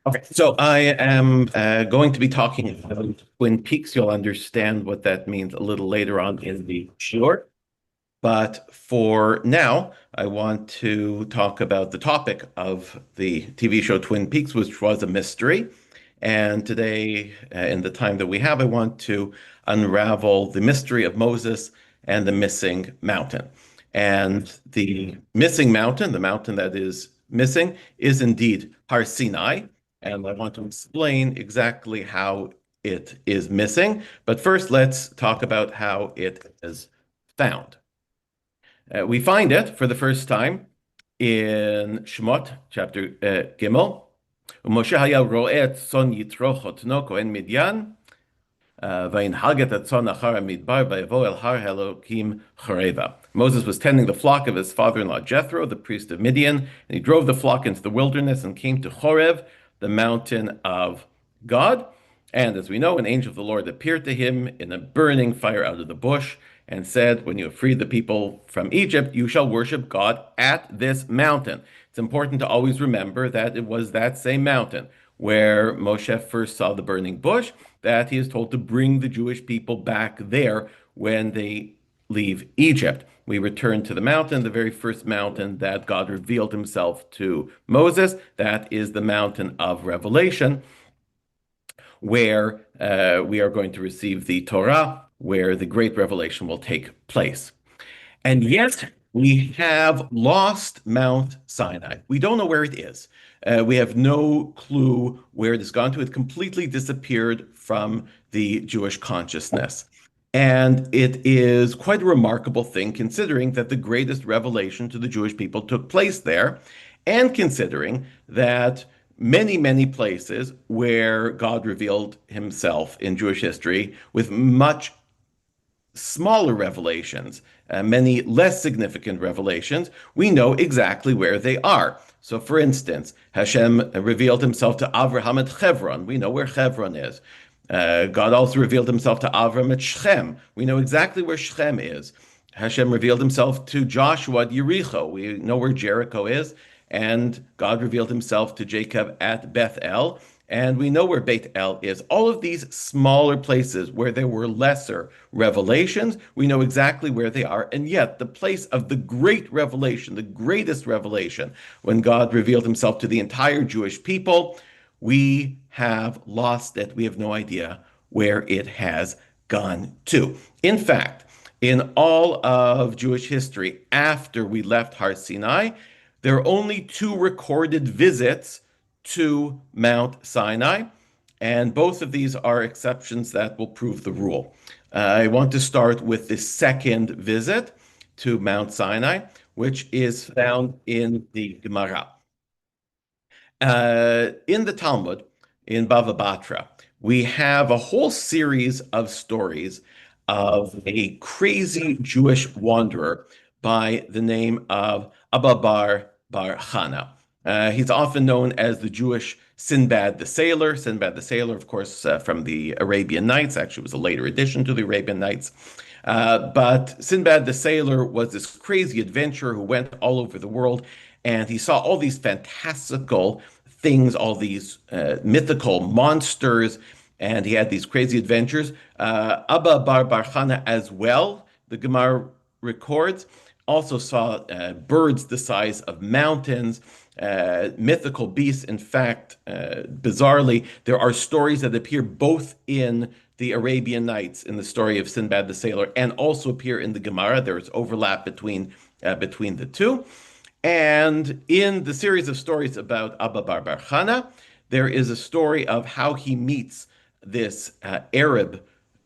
Okay, so I am going to be talking about Twin Peaks. You'll understand what that means a little later on in the short. But for now, I want to talk about the topic of the TV show Twin Peaks, which was a mystery. And today, in the time that we have, I want to unravel the mystery of Moses and the missing mountain. And the missing mountain, the mountain that is missing, is indeed Har Sinai. And I want to explain exactly how it is missing. But first, let's talk about how it is found. We find it for the first time in Shemot, chapter Gimel. ומשה היה רואה את צאן יתרו חותנו כהן מדיין, וינהג את הצאן אחר המדבר, ויבוא אל הר האלוקים חרבה. Moses was tending the flock of his father-in-law Jethro, the priest of Midian, and he drove the flock into the wilderness and came to Horeb, the mountain of God. And as we know, an angel of the Lord appeared to him in a burning fire out of the bush and said, when you have freed the people from Egypt, you shall worship God at this mountain. It's important to always remember that it was that same mountain where Moshe first saw the burning bush, that he is told to bring the Jewish people back there when they leave Egypt. We return to the mountain, the very first mountain that God revealed himself to Moses. That is the mountain of Revelation, where we are going to receive the Torah, where the great revelation will take place. And yet, we have lost Mount Sinai. We don't know where it is. We have no clue where it has gone to. It completely disappeared from the Jewish consciousness. And it is quite a remarkable thing, considering that the greatest revelation to the Jewish people took place there, and considering that many places where God revealed himself in Jewish history with much smaller revelations, many less significant revelations, we know exactly where they are. So, for instance, Hashem revealed himself to Avraham at Hebron. We know where Hebron is. God also revealed himself to Avram at Shechem. We know exactly where Shechem is. Hashem revealed himself to Joshua at Jericho. We know where Jericho is. And God revealed himself to Jacob at Bethel. And we know where Beit El is. All of these smaller places where there were lesser revelations, we know exactly where they are. And yet, the place of the great revelation, the greatest revelation, when God revealed himself to the entire Jewish people, we have lost it. We have no idea where it has gone to. In fact, in all of Jewish history, after we left Har Sinai, there are only two recorded visits to Mount Sinai, and both of these are exceptions that will prove the rule. I want to start with the second visit to Mount Sinai, which is found in the Gemara. In the Talmud, in Bava Batra, we have a whole series of stories of a crazy Jewish wanderer by the name of Abba Bar Chana. He's often known as the Jewish Sinbad the Sailor. Sinbad the Sailor, of course, from the Arabian Nights. Actually, was a later addition to the Arabian Nights. But Sinbad the Sailor was this crazy adventurer who went all over the world, and he saw all these fantastical things, all these mythical monsters, and he had these crazy adventures. Abba Bar Chana as well, the Gemara records, also saw birds the size of mountains, mythical beasts. In fact, bizarrely, there are stories that appear both in the Arabian Nights, in the story of Sinbad the Sailor, and also appear in the Gemara. There is overlap between the two. And in the series of stories about Abba Bar Chana, there is a story of how he meets this Arab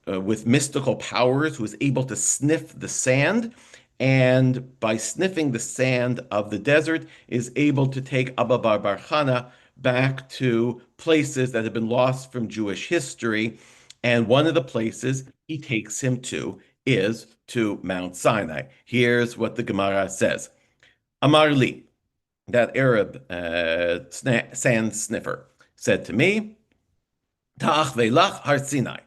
with mystical powers who is able to sniff the sand, and by sniffing the sand of the desert is able to take Abba Bar Chana back to places that have been lost from Jewish history. And one of the places he takes him to is to Mount Sinai. Here's what the Gemara says. Amar li, that Arab sand sniffer, said to me, Ta'ach ve'lach Har Sinai.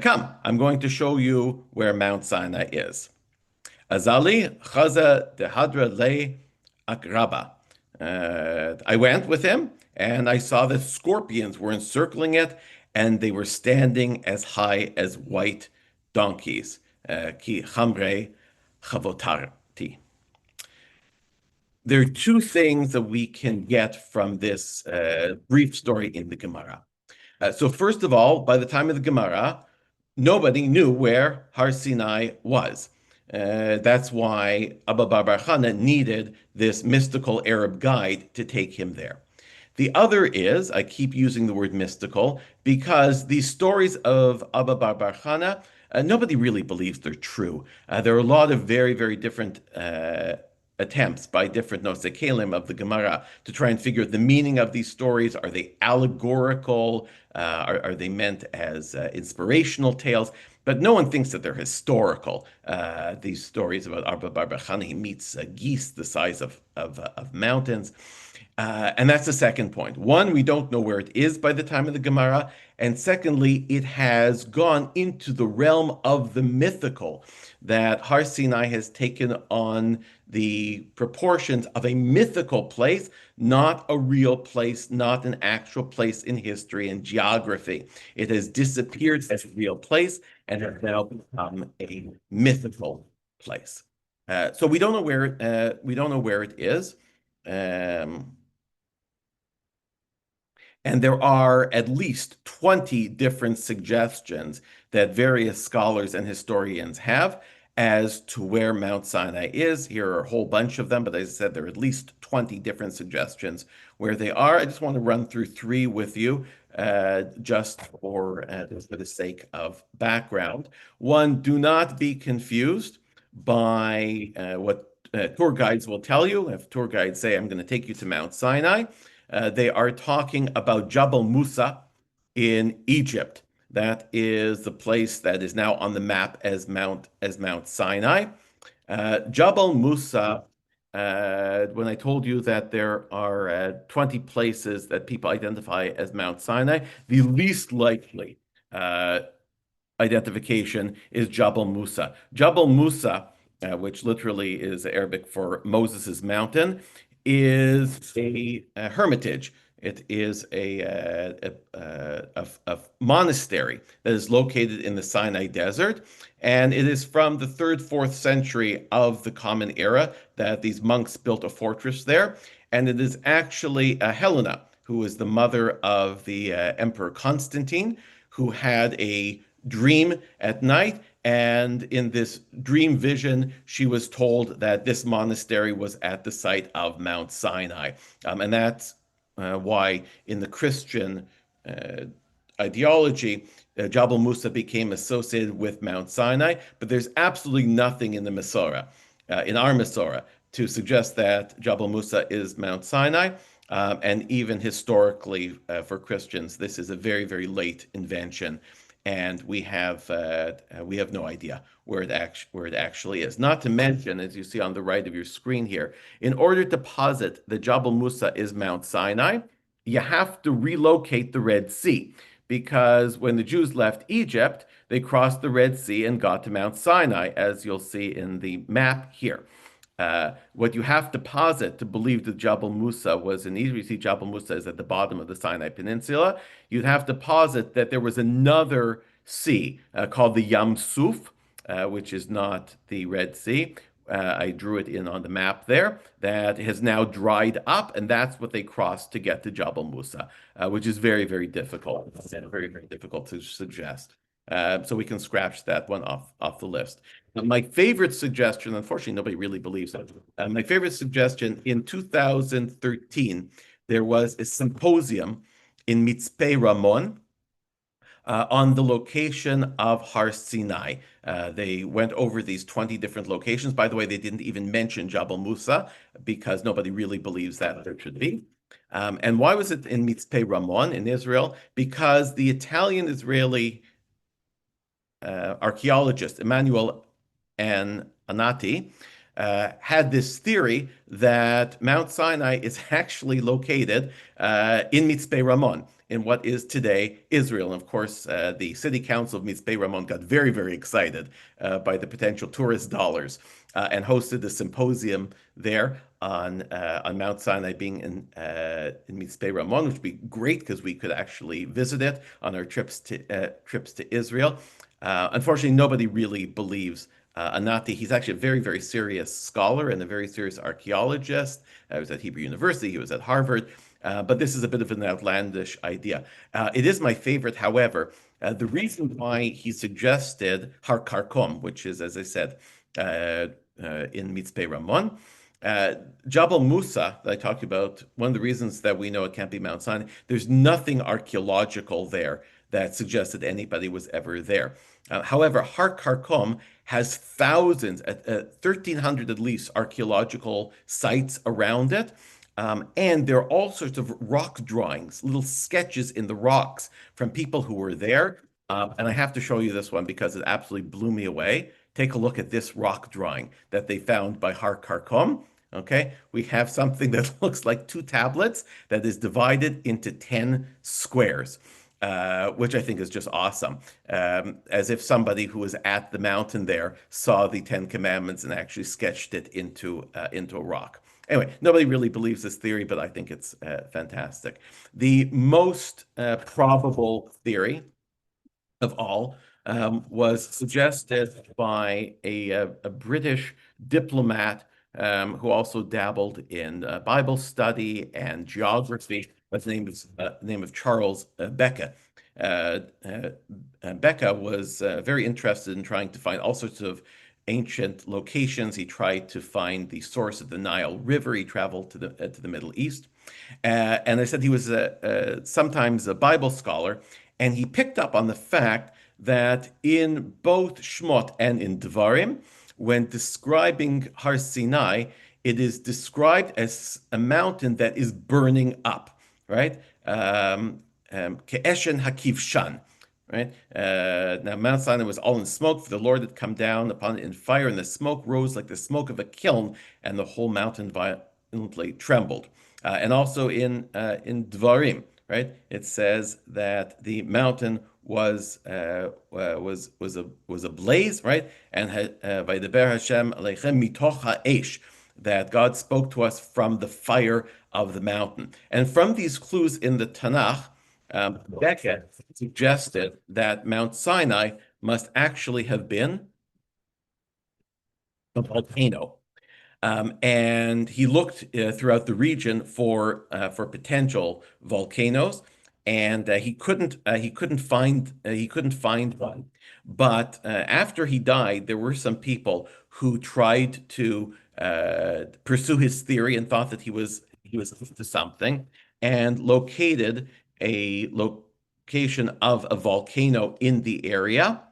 Come, I'm going to show you where Mount Sinai is. Azali chaza dehadra le akraba. I went with him, and I saw that scorpions were encircling it, and they were standing as high as white donkeys. Ki chamre chavotarti. There are two things that we can get from this brief story in the Gemara. So first of all, by the time of the Gemara, nobody knew where Har Sinai was. That's why Abba Bar Chana needed this mystical Arab guide to take him there. The other is, I keep using the word mystical, because these stories of Abba Bar Chana, nobody really believes they're true. There are a lot of very, very different attempts by different Nosei of the Gemara to try and figure out the meaning of these stories. Are they allegorical? Are they meant as inspirational tales? But no one thinks that they're historical. These stories about Abba Bar Chana, he meets geese the size of mountains. And that's the second point. One, we don't know where it is by the time of the Gemara. And secondly, it has gone into the realm of the mythical, that Har Sinai has taken on the proportions of a mythical place, not a real place, not an actual place in history and geography. It has disappeared as a real place and has now become a mythical place. So we don't know where it is. Um, and there are at least 20 different suggestions that various scholars and historians have as to where Mount Sinai is. Here are a whole bunch of them, but as I said, there are at least 20 different suggestions where they are. I just want to run through three with you, just for the sake of background. One, do not be confused by what tour guides will tell you. If tour guides say, I'm going to take you to Mount Sinai, they are talking about Jabal Musa in Egypt. That is the place that is now on the map as Mount Sinai. Jabal Musa, when I told you that there are 20 places that people identify as Mount Sinai, the least likely identification is Jabal Musa. Jabal Musa, which literally is Arabic for Moses's mountain, is a hermitage. It is a monastery that is located in the Sinai Desert, and it is from the 3rd, 4th century of the Common Era that these monks built a fortress there. And it is actually Helena, who is the mother of the Emperor Constantine, who had a dream at night. And in this dream vision, she was told that this monastery was at the site of Mount Sinai. And that's why in the Christian ideology, Jabal Musa became associated with Mount Sinai. But there's absolutely nothing in the Masorah, in our Masorah, to suggest that Jabal Musa is Mount Sinai. And even historically, for Christians, this is a very, very late invention, and we have no idea where it actually is. Not to mention, as you see on the right of your screen here, in order to posit that Jabal Musa is Mount Sinai, you have to relocate the Red Sea, because when the Jews left Egypt, they crossed the Red Sea and got to Mount Sinai, as you'll see in the map here. What you have to posit to believe that Jabal Musa was in Egypt, you see Jabal Musa is at the bottom of the Sinai Peninsula. You'd have to posit that there was another sea called the Yam Suf, which is not the Red Sea. I drew it in on the map there, that has now dried up, and that's what they crossed to get to Jabal Musa, which is very, very difficult, very, very difficult to suggest. So we can scratch that one off the list. My favorite suggestion, unfortunately, nobody really believes it. My favorite suggestion in 2013, there was a symposium in Mitzpeh Ramon on the location of Har Sinai. They went over these 20 different locations. By the way, they didn't even mention Jabal Musa because nobody really believes that there should be. And why was it in Mitzpeh Ramon in Israel? Because the Italian-Israeli archaeologist Emmanuel and Anati had this theory that Mount Sinai is actually located in Mitzpeh Ramon. in what is today Israel. And of course, the city council of Mitzpeh Ramon got very, very excited by the potential tourist dollars and hosted a symposium there on Mount Sinai being in Mitzpeh Ramon, which would be great because we could actually visit it on our trips to Israel. Unfortunately, nobody really believes Anati. He's actually a very, very serious scholar and a very serious archaeologist. He was at Hebrew University, he was at Harvard, but this is a bit of an outlandish idea. It is my favorite, however. The reason why he suggested Har Karkom, which is, as I said, uh, in Mitzpeh Ramon, uh, Jabal Musa, that I talked about, one of the reasons that we know it can't be Mount Sinai, there's nothing archaeological there that suggested anybody was ever there. However, Har Karkom has thousands, 1,300 at least, archaeological sites around it. And there are all sorts of rock drawings, little sketches in the rocks from people who were there. And I have to show you this one because it absolutely blew me away. Take a look at this rock drawing that they found by Har Karkom. Okay, we have something that looks like two tablets that is divided into 10 squares, which I think is just awesome. As if somebody who was at the mountain there saw the Ten Commandments and actually sketched it into a rock. Anyway, nobody really believes this theory, but I think it's fantastic. The most probable theory of all was suggested by a British diplomat who also dabbled in Bible study and geography. His name of Charles Becca. Uh, uh, Becca was very interested in trying to find all sorts of ancient locations. He tried to find the source of the Nile River. He traveled to the Middle East. And I said he was sometimes a Bible scholar, and he picked up on the fact that in both Shmot and in Devarim, when describing Har Sinai, it is described as a mountain that is burning up, right? Ke'eshen hakivshan, right? Now Mount Sinai was all in smoke, for the Lord had come down upon it in fire, and the smoke rose like the smoke of a kiln, and the whole mountain violently trembled. And also in Dvarim, right? It says that the mountain was a blaze, right? And Vaydeber Hashem aleichem mitoch ha'esh, that God spoke to us from the fire of the mountain. And from these clues in the Tanakh, Beckett suggested that Mount Sinai must actually have been a volcano. And he looked throughout the region for potential volcanoes, and he couldn't find one. But after he died, there were some people who tried to pursue his theory and thought that he was up to something, and located a location of a volcano in the area.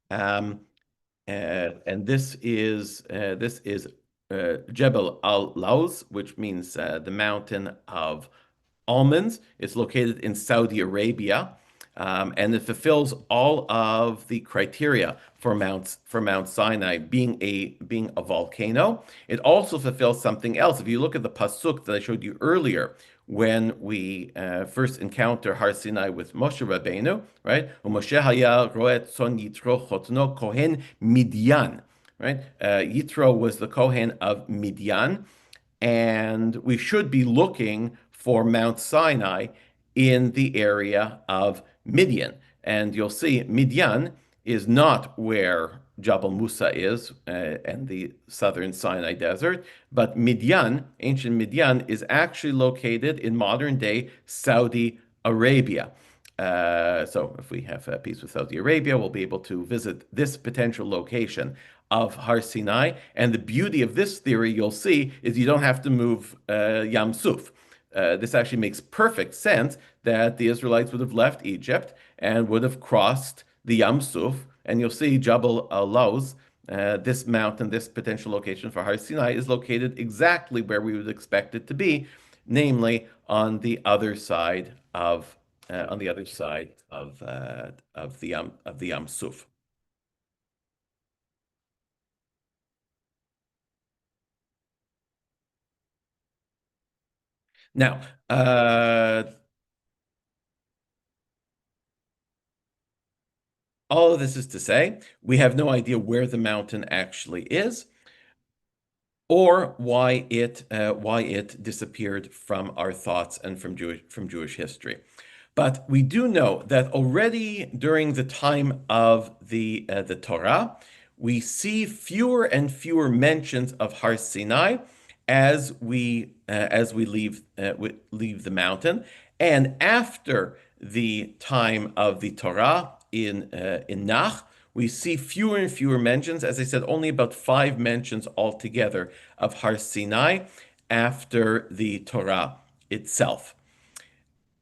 Um, and this is Jebel Al Lauz, which means the mountain of almonds. It's located in Saudi Arabia, and it fulfills all of the criteria for Mount Sinai being a volcano. It also fulfills something else. If you look at the pasuk that I showed you earlier, when we first encounter Har Sinai with Moshe Rabbeinu, right? Moshe haya roeh tzon Yitro chotno kohen Midian, right? Yitro was the Kohen of Midian, and we should be looking for Mount Sinai in the area of Midian. And you'll see Midian is not where Jabal Musa is and the southern Sinai desert, but Midian, ancient Midian, is actually located in modern day Saudi Arabia. So if we have peace with Saudi Arabia, we'll be able to visit this potential location of Har Sinai. And the beauty of this theory, you'll see, is you don't have to move Yam Suf. This actually makes perfect sense that the Israelites would have left Egypt and would have crossed the Yam Suf. And you'll see Jabal al-Lawz, this mountain, this potential location for Har Sinai, is located exactly where we would expect it to be, namely on the other side of the Yam Suf. Now, All of this is to say, we have no idea where the mountain actually is, or why it disappeared from our thoughts and from Jewish history. But we do know that already during the time of the Torah, we see fewer and fewer mentions of Har Sinai as we leave the mountain, and after the time of the Torah in Nach, we see fewer and fewer mentions. As I said, only about 5 mentions altogether of Har Sinai after the Torah itself.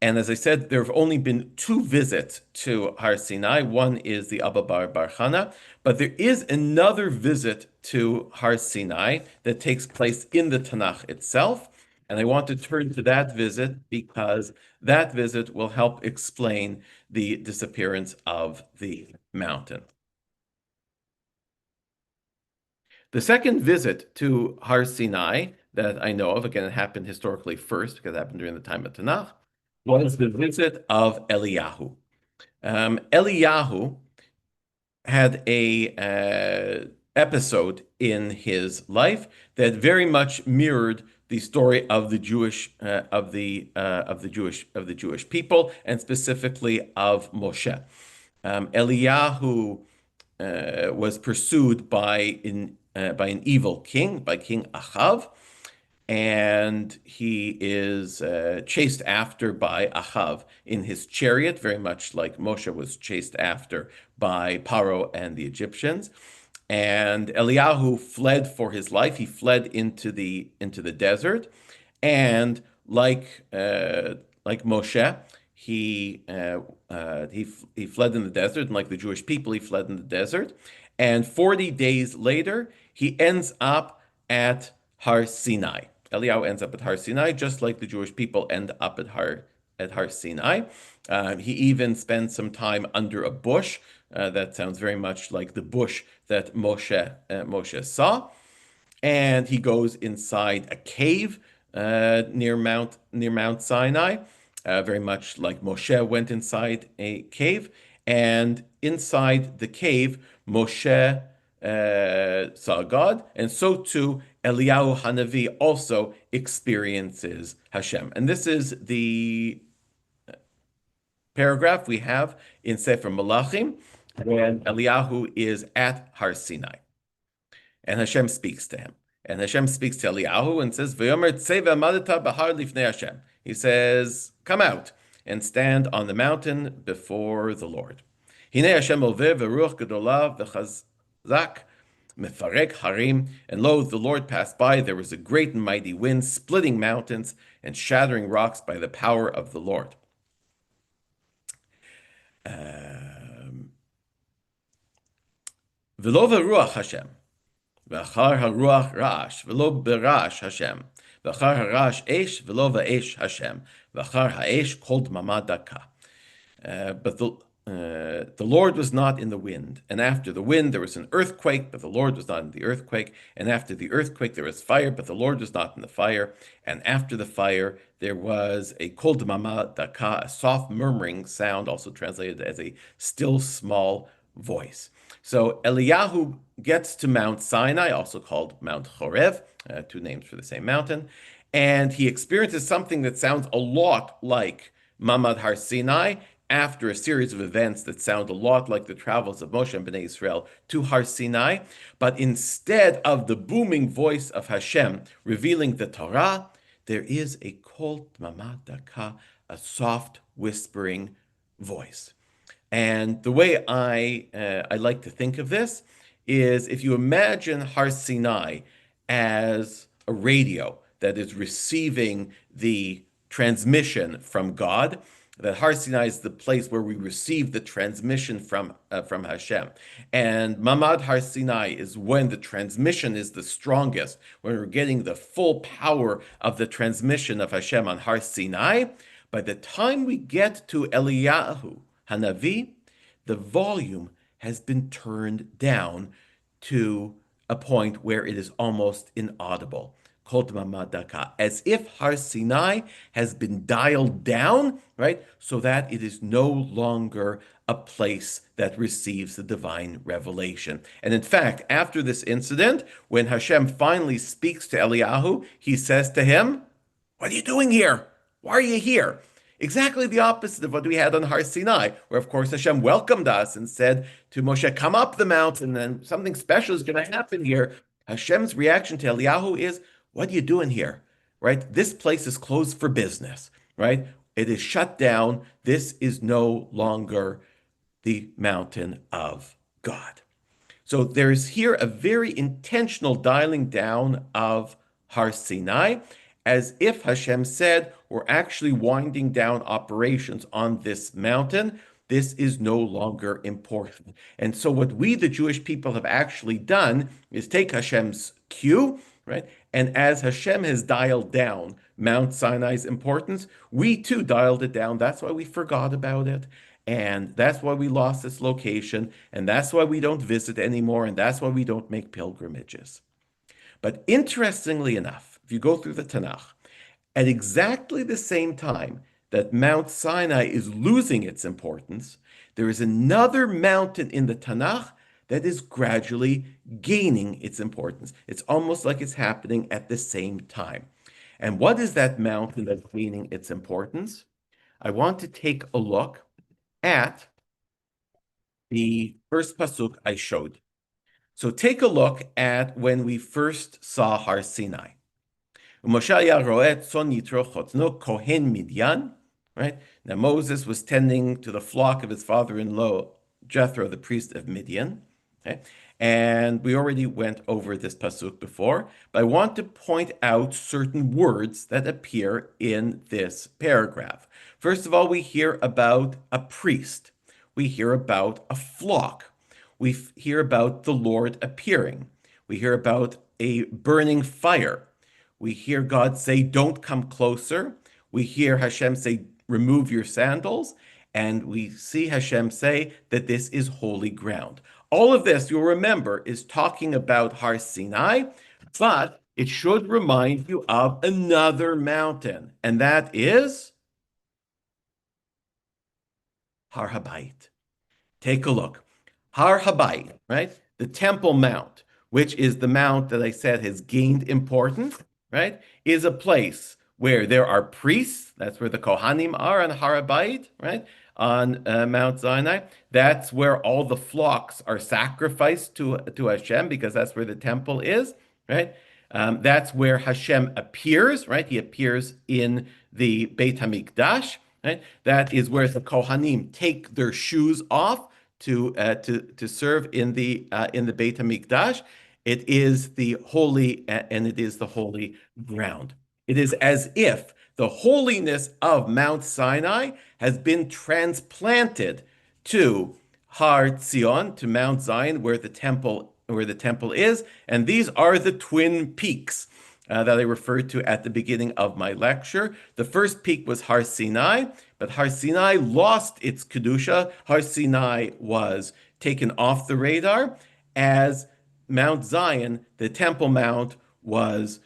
And as I said, there have only been 2 visits to Har Sinai. One is the Abba Bar Chana, but there is another visit to Har Sinai that takes place in the Tanakh itself. And I want to turn to that visit because that visit will help explain the disappearance of the mountain. The second visit to Har Sinai that I know of, again, it happened historically first because it happened during the time of Tanakh, was the visit of Eliyahu. Eliyahu had a episode in his life that very much mirrored the story of the Jewish people, and specifically of Moshe. Eliyahu was pursued by an evil king, by King Achav, and he is chased after by Achav in his chariot, very much like Moshe was chased after by Paro and the Egyptians. And Eliyahu fled for his life. He fled into the desert, and like Moshe, he fled in the desert, and like the Jewish people, he fled in the desert. And 40 days later, he ends up at Har Sinai. Eliyahu ends up at Har Sinai, just like the Jewish people end up at Har Sinai. He even spends some time under a bush. That sounds very much like the bush that Moshe saw. And he goes inside a cave near Mount Sinai, very much like Moshe went inside a cave. And inside the cave, Moshe saw God, and so too Eliyahu Hanavi also experiences Hashem. And this is the paragraph we have in Sefer Malachim when Eliyahu is at Har Sinai. And Hashem speaks to him. And Hashem speaks to Eliyahu and says, "V'yomer tzei v'amadata b'har lifnei Hashem." He says, "Come out and stand on the mountain before the Lord." Hinei Hashem oveh v'ruach gedolah v'chazak mefarek harim. And lo, the Lord passed by. There was a great and mighty wind, splitting mountains and shattering rocks by the power of the Lord. V'lo v'ruach Hashem. V'achar haruach rash, v'lo berash Hashem. V'achar harash esh, v'lo v'esh Hashem. V'achar ha'esh kol dmama daka. But the Lord was not in the wind. And after the wind, there was an earthquake, but the Lord was not in the earthquake. And after the earthquake, there was fire, but the Lord was not in the fire. And after the fire, there was a kol dmama daka, a soft murmuring sound, also translated as a still small voice. So Eliyahu gets to Mount Sinai, also called Mount Chorev, 2 names for the same mountain, and he experiences something that sounds a lot like Mamad Har Sinai after a series of events that sound a lot like the travels of Moshe and Bnei Israel to Har Sinai, but instead of the booming voice of Hashem revealing the Torah, there is a kol dmama daka, a soft whispering voice. And the way I like to think of this is if you imagine Har Sinai as a radio that is receiving the transmission from God, that Har Sinai is the place where we receive the transmission from Hashem. And Mamad Har Sinai is when the transmission is the strongest, when we're getting the full power of the transmission of Hashem on Har Sinai. By the time we get to Eliyahu Hanavi, the volume has been turned down to a point where it is almost inaudible. Kol Dmama Daka, as if Har Sinai has been dialed down, right? So that it is no longer a place that receives the divine revelation. And in fact, after this incident, when Hashem finally speaks to Eliyahu, he says to him, "What are you doing here? Why are you here?" Exactly the opposite of what we had on Har Sinai, where of course Hashem welcomed us and said to Moshe, "Come up the mountain, and something special is going to happen here." Hashem's reaction to Eliyahu is, "What are you doing here? Right? This place is closed for business, right? It is shut down. This is no longer the mountain of God." So there's here a very intentional dialing down of Har Sinai, as if Hashem said, we're actually winding down operations on this mountain. This is no longer important. And so what we, the Jewish people, have actually done is take Hashem's cue, right? And as Hashem has dialed down Mount Sinai's importance, we too dialed it down. That's why we forgot about it. And that's why we lost its location. And that's why we don't visit anymore. And that's why we don't make pilgrimages. But interestingly enough, if you go through the Tanakh, at exactly the same time that Mount Sinai is losing its importance, there is another mountain in the Tanakh that is gradually gaining its importance. It's almost like it's happening at the same time. And what is that mountain that's gaining its importance? I want to take a look at the first pasuk I showed. So take a look at when we first saw Har Sinai. Kohen Midyan, right? Now Moses was tending to the flock of his father-in-law, Jethro, the priest of Midian. Okay? And we already went over this pasuk before, but I want to point out certain words that appear in this paragraph. First of all, we hear about a priest. We hear about a flock. We hear about the Lord appearing. We hear about a burning fire. We hear God say, "Don't come closer." We hear Hashem say, "Remove your sandals." And we see Hashem say that this is holy ground. All of this, you'll remember, is talking about Har Sinai, but it should remind you of another mountain, and that is Har Habayit. Take a look. Har Habayit, right? The Temple Mount, which is the mount that I said has gained importance, right? Is a place where there are priests. That's where the Kohanim are on Har Habayit, right? On Mount Sinai. That's where all the flocks are sacrificed to Hashem, because that's where the temple is, right? That's where Hashem appears, right? He appears in the Beit HaMikdash, right? That is where the Kohanim take their shoes off to serve in the Beit HaMikdash. It is the holy, and it is the holy ground. It is as if the holiness of Mount Sinai has been transplanted to Har Zion, to Mount Zion, where the temple is, and these are the twin peaks that I referred to at the beginning of my lecture. The first peak was Har Sinai, but Har Sinai lost its kedusha. Har Sinai was taken off the radar, as Mount Zion, the Temple Mount, was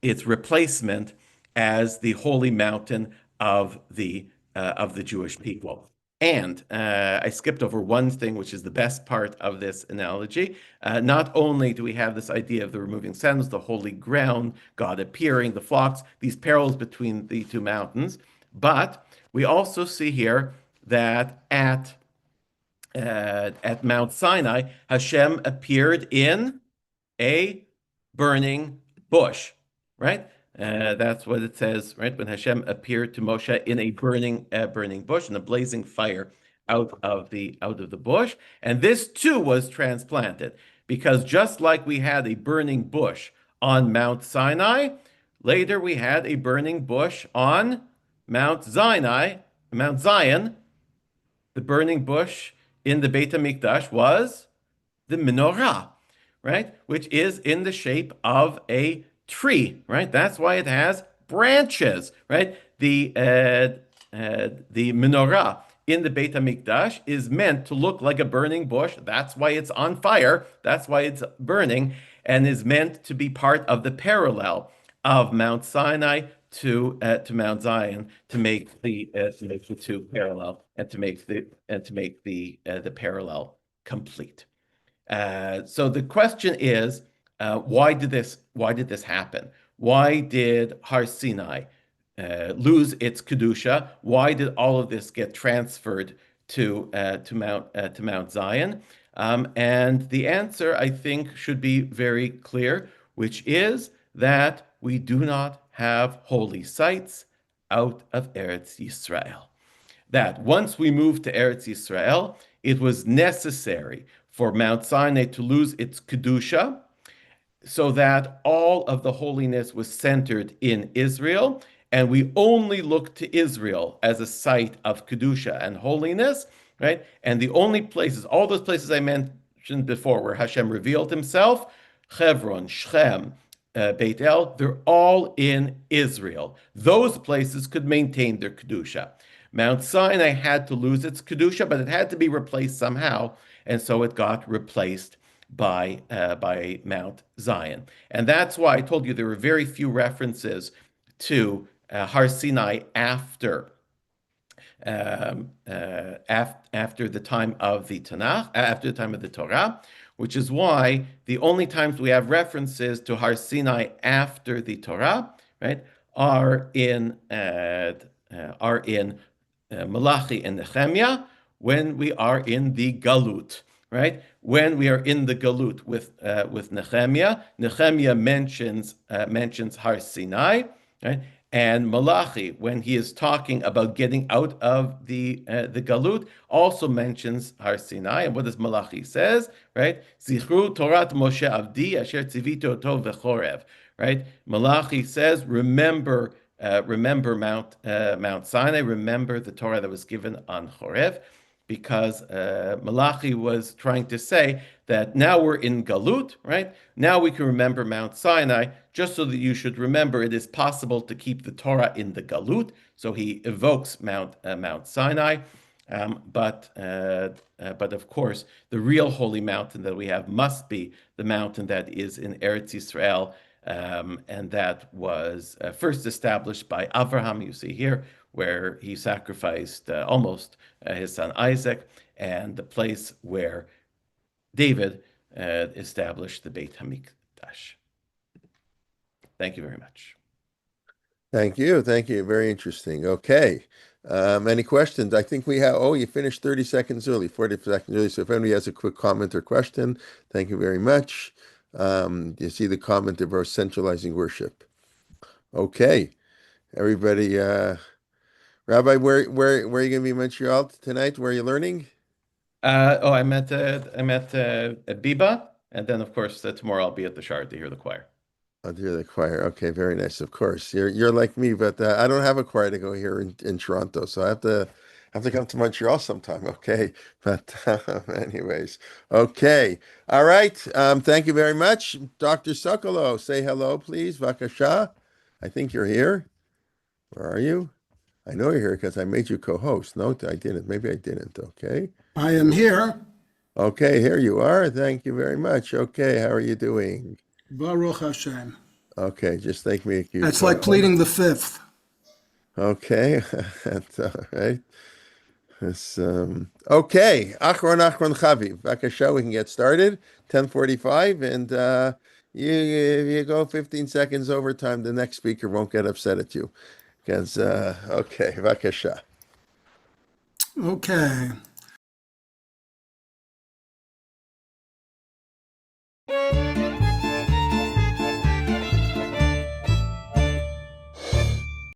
its replacement as the holy mountain of the Jewish people. And I skipped over one thing, which is the best part of this analogy. Not only do we have this idea of the removing sandals, the holy ground, God appearing, the flocks, these parallels between the two mountains, but we also see here that at Mount Sinai, Hashem appeared in a burning bush, right? That's what it says, right? When Hashem appeared to Moshe in a burning bush, in a blazing fire out of the bush. And this too was transplanted, because just like we had a burning bush on Mount Sinai, later we had a burning bush on Mount Zion. The burning bush in the Beit HaMikdash was the menorah, right? Which is in the shape of a tree, right? That's why it has branches, right? The menorah in the Beit HaMikdash is meant to look like a burning bush. That's why it's on fire. That's why it's burning. and is meant to be part of the parallel of Mount Sinai to Mount Zion to make the two parallel and to make the parallel complete. So the question is, why did this happen? Why did Har Sinai lose its kedusha? Why did all of this get transferred to Mount Zion? And the answer, I think, should be very clear, which is that we do not have holy sites out of Eretz Yisrael. That once we moved to Eretz Yisrael, it was necessary for Mount Sinai to lose its kedusha, so that all of the holiness was centered in Israel, and we only look to Israel as a site of kedusha and holiness, right? And the only places, all those places I mentioned before, where Hashem revealed Himself, Hebron, Shechem, Beit El, they're all in Israel. Those places could maintain their kedusha. Mount Sinai had to lose its kedusha, but it had to be replaced somehow, and so it got replaced by Mount Zion. And that's why I told you there were very few references to Har Sinai after after the time of the Tanakh, after the time of the Torah, which is why the only times we have references to Har Sinai after the Torah, right, are in Malachi and Nehemiah when we are in the Galut, right? When we are in the Galut with Nehemiah, Nehemiah mentions Har Sinai, right? And Malachi, when he is talking about getting out of the Galut, also mentions Har Sinai. And what does Malachi says, right? Zichru Torat Moshe Avdi Asher Tzivito Tov V'chorev, right? Malachi says, remember Mount Sinai, remember the Torah that was given on Chorev, because Malachi was trying to say that now we're in Galut, right? Now we can remember Mount Sinai, just so that you should remember it is possible to keep the Torah in the Galut. So he evokes Mount Sinai. But of course, the real holy mountain that we have must be the mountain that is in Eretz Yisrael, and that was first established by Avraham, you see here, where he sacrificed almost his son Isaac, and the place where David established the Beit HaMikdash. Thank you very much. Thank you. Thank you. Very interesting. Okay. Any questions? I think we have, you finished 30 seconds early, 40 seconds early. So if anybody has a quick comment or question, thank you very much. You see the comment about centralizing worship. Okay. Everybody, Rabbi, where are you going to be in Montreal tonight? Where are you learning? I'm at Biba, and then of course tomorrow I'll be at the Shard to hear the choir. Oh, dear, the choir. Okay, very nice. Of course, you're like me, but I don't have a choir to go here in Toronto, so I have to come to Montreal sometime. Okay, but anyways, okay, all right. Thank you very much, Dr. Sokolow. Say hello, please, Vakasha. I think you're here. Where are you? I know you're here because I made you co-host. No, I didn't. Maybe I didn't. Okay. I am here. Okay, here you are. Thank you very much. Okay, how are you doing? Baruch Hashem. Okay, just thank me. That's like pleading the fifth. Okay, that's all right. It's, okay, Achron Chaviv. Bakasha, we can get started. 10:45, and you go 15 seconds overtime. The next speaker won't get upset at you. Because, okay, Bakasha. Okay.